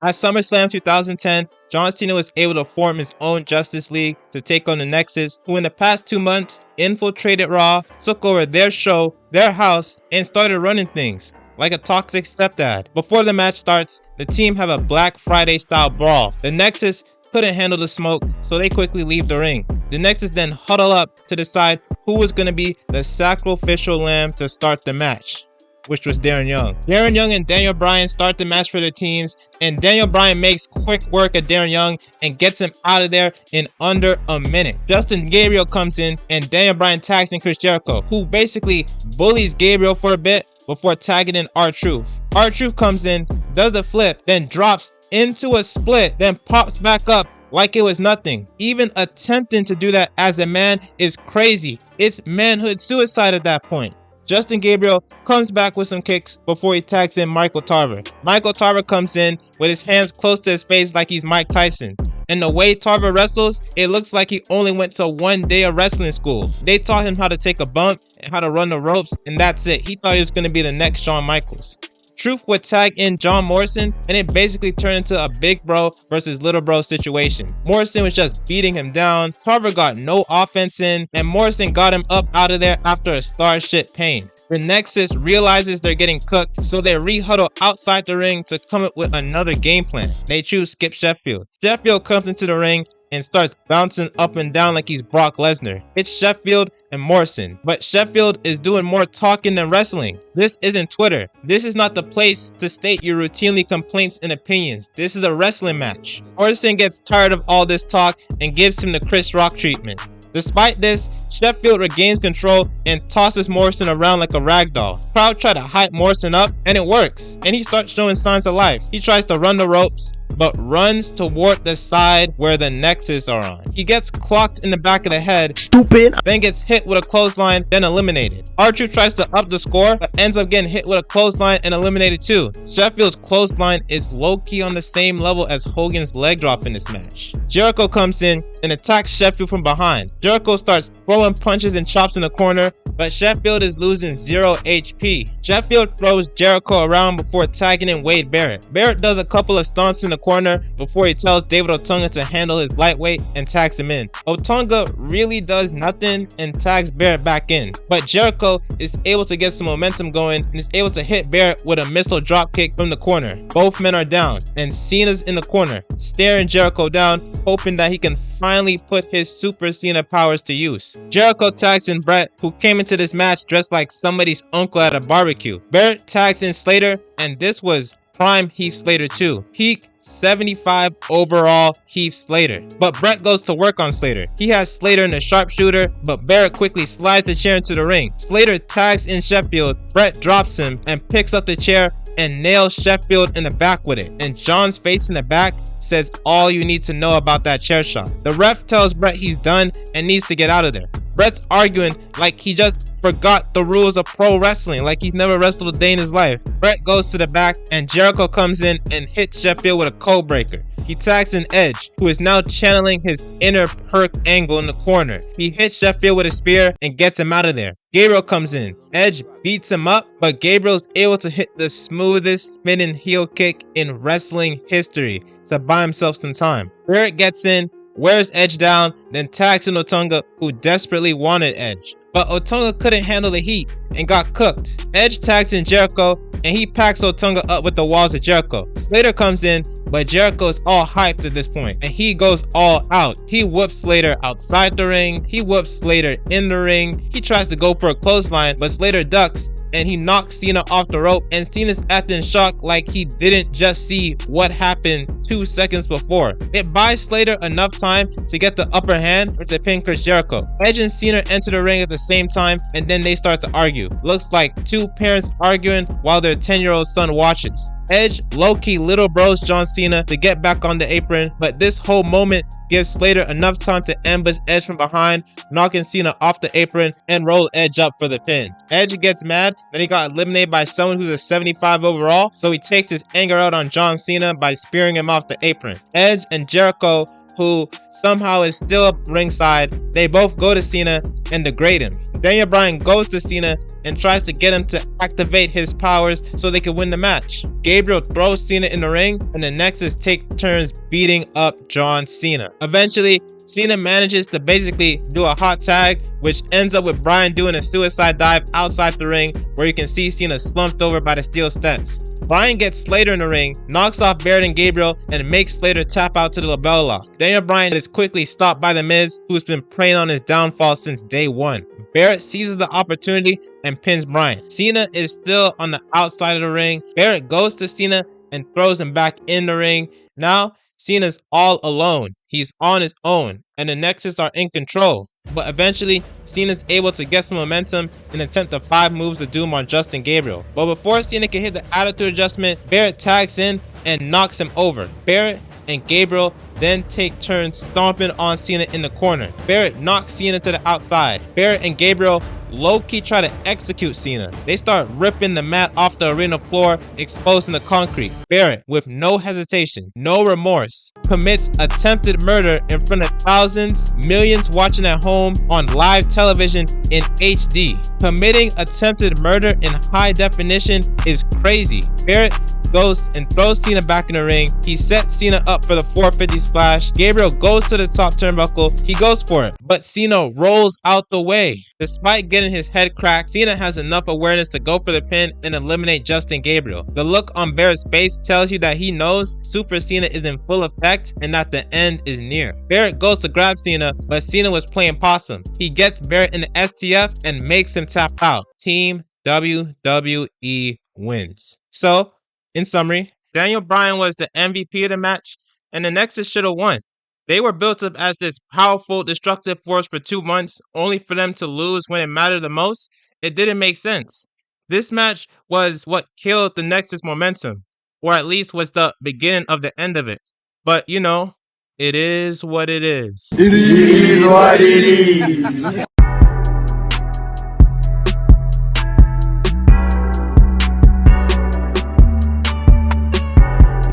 At SummerSlam 2010, John Cena was able to form his own Justice League to take on the Nexus, who in the past 2 months infiltrated Raw, took over their show, their house, and started running things like a toxic stepdad. Before the match starts, the team have a Black Friday style brawl. The Nexus couldn't handle the smoke, so they quickly leave the ring. The Nexus then huddle up to decide who was going to be the sacrificial lamb to start the match, which was Darren Young. Darren Young and Daniel Bryan start the match for their teams, and Daniel Bryan makes quick work of Darren Young and gets him out of there in under a minute. Justin Gabriel comes in, and Daniel Bryan tags in Chris Jericho, who basically bullies Gabriel for a bit before tagging in R-Truth. R-Truth comes in, does a flip, then drops into a split, then pops back up like it was nothing. Even attempting to do that as a man is crazy. It's manhood suicide at that point. Justin Gabriel comes back with some kicks before he tags in Michael Tarver. Michael Tarver comes in with his hands close to his face like he's Mike Tyson. And the way Tarver wrestles, it looks like he only went to 1 day of wrestling school. They taught him how to take a bump and how to run the ropes, and that's it. He thought he was going to be the next Shawn Michaels. Truth would tag in John Morrison, and it basically turned into a big bro versus little bro situation. Morrison was just beating him down, Tarver got no offense in, and Morrison got him up out of there after a starship pain. The Nexus realizes they're getting cooked, so they re-huddle outside the ring to come up with another game plan. They choose Skip Sheffield. Sheffield comes into the ring and starts bouncing up and down like he's Brock Lesnar. It's Sheffield and Morrison, but Sheffield is doing more talking than wrestling. This isn't Twitter. This is not the place to state your routinely complaints and opinions. This is a wrestling match. Morrison gets tired of all this talk and gives him the Chris Rock treatment. Despite this, Sheffield regains control and tosses Morrison around like a rag doll. Crowd try to hype Morrison up, and it works, and he starts showing signs of life. He tries to run the ropes, but runs toward the side where the Nexus are on. He gets clocked in the back of the head, stupid, then gets hit with a clothesline, then eliminated. R-Truth tries to up the score, but ends up getting hit with a clothesline and eliminated too. Sheffield's clothesline is low-key on the same level as Hogan's leg drop in this match. Jericho comes in and attacks Sheffield from behind. Jericho starts throwing punches and chops in the corner, but Sheffield is losing 0 HP. Sheffield throws Jericho around before tagging in Wade Barrett. Barrett does a couple of stomps in the corner before he tells David Otunga to handle his lightweight and tags him in. Otunga really does nothing and tags Barrett back in, but Jericho is able to get some momentum going and is able to hit Barrett with a missile dropkick from the corner. Both men are down, and Cena's in the corner, staring Jericho down, hoping that he can finally put his SuperCena powers to use. Jericho tags in Brett, who came into this match dressed like somebody's uncle at a barbecue. Barrett tags in Slater, and this was prime Heath Slater too. Peak 75 overall Heath Slater. But Brett goes to work on Slater. He has Slater in the sharpshooter, but Barrett quickly slides the chair into the ring. Slater tags in Sheffield, Brett drops him and picks up the chair and nails Sheffield in the back with it. And John's face in the back says all you need to know about that chair shot. The ref tells Brett he's done and needs to get out of there. Brett's arguing like he just forgot the rules of pro wrestling, like he's never wrestled a day in his life. Brett goes to the back and Jericho comes in and hits Sheffield with a code breaker. He tags in Edge, who is now channeling his inner Perk Angle in the corner. He hits Sheffield with a spear and gets him out of there. Gabriel comes in. Edge beats him up, but Gabriel's able to hit the smoothest spinning heel kick in wrestling history to buy himself some time. Barrett gets in, wears Edge down, then tags in Otunga, who desperately wanted Edge. But Otunga couldn't handle the heat and got cooked. Edge tags in Jericho, and he packs Otunga up with the walls of Jericho. Slater comes in, but Jericho is all hyped at this point, and he goes all out. He whoops Slater outside the ring, he whoops Slater in the ring, he tries to go for a clothesline, but Slater ducks, and he knocks Cena off the rope, and Cena's acting shocked like he didn't just see what happened 2 seconds before. It buys Slater enough time to get the upper hand and to pin Chris Jericho. Edge and Cena enter the ring at the same time, and then they start to argue. Looks like two parents arguing while their 10-year-old son watches. Edge low-key little bros John Cena to get back on the apron, but this whole moment gives Slater enough time to ambush Edge from behind, knocking Cena off the apron and roll Edge up for the pin. Edge gets mad that he got eliminated by someone who's a 75 overall, so he takes his anger out on John Cena by spearing him off the apron. Edge and Jericho, who somehow is still up ringside, they both go to Cena and degrade him. Daniel Bryan goes to Cena and tries to get him to activate his powers so they can win the match. Gabriel throws Cena in the ring, and the Nexus take turns beating up John Cena. Eventually, Cena manages to basically do a hot tag, which ends up with Bryan doing a suicide dive outside the ring, where you can see Cena slumped over by the steel steps. Bryan gets Slater in the ring, knocks off Barrett and Gabriel, and makes Slater tap out to the label lock. Daniel Bryan is quickly stopped by The Miz, who's been preying on his downfall since day one. Barrett seizes the opportunity and pins Bryan. Cena is still on the outside of the ring. Barrett goes to Cena and throws him back in the ring. Now, Cena's all alone. He's on his own, and the Nexus are in control. But eventually, Cena's able to get some momentum and attempt the 5 moves of doom on Justin Gabriel. But before Cena can hit the attitude adjustment, Barrett tags in and knocks him over. Barrett and Gabriel then take turns stomping on Cena in the corner. Barrett knocks Cena to the outside. Barrett and Gabriel low-key try to execute Cena. They start ripping the mat off the arena floor, exposing the concrete. Barrett, with no hesitation, no remorse, commits attempted murder in front of thousands, millions watching at home on live television in HD. Committing attempted murder in high definition is crazy. Barrett goes and throws Cena back in the ring. He sets Cena up for the 450 splash. Gabriel goes to the top turnbuckle. He goes for it, but Cena rolls out the way. Despite getting his head cracked, Cena has enough awareness to go for the pin and eliminate Justin Gabriel. The look on Barrett's face tells you that he knows SuperCena is in full effect and that the end is near. Barrett goes to grab Cena, but Cena was playing possum. He gets Barrett in the STF and makes him tap out. Team WWE wins. So, in summary, Daniel Bryan was the MVP of the match, and the Nexus should have won. They were built up as this powerful, destructive force for 2 months, only for them to lose when it mattered the most. It didn't make sense. This match was what killed the Nexus momentum, or at least was the beginning of the end of it. But, you know, it is what it is. It is what it is.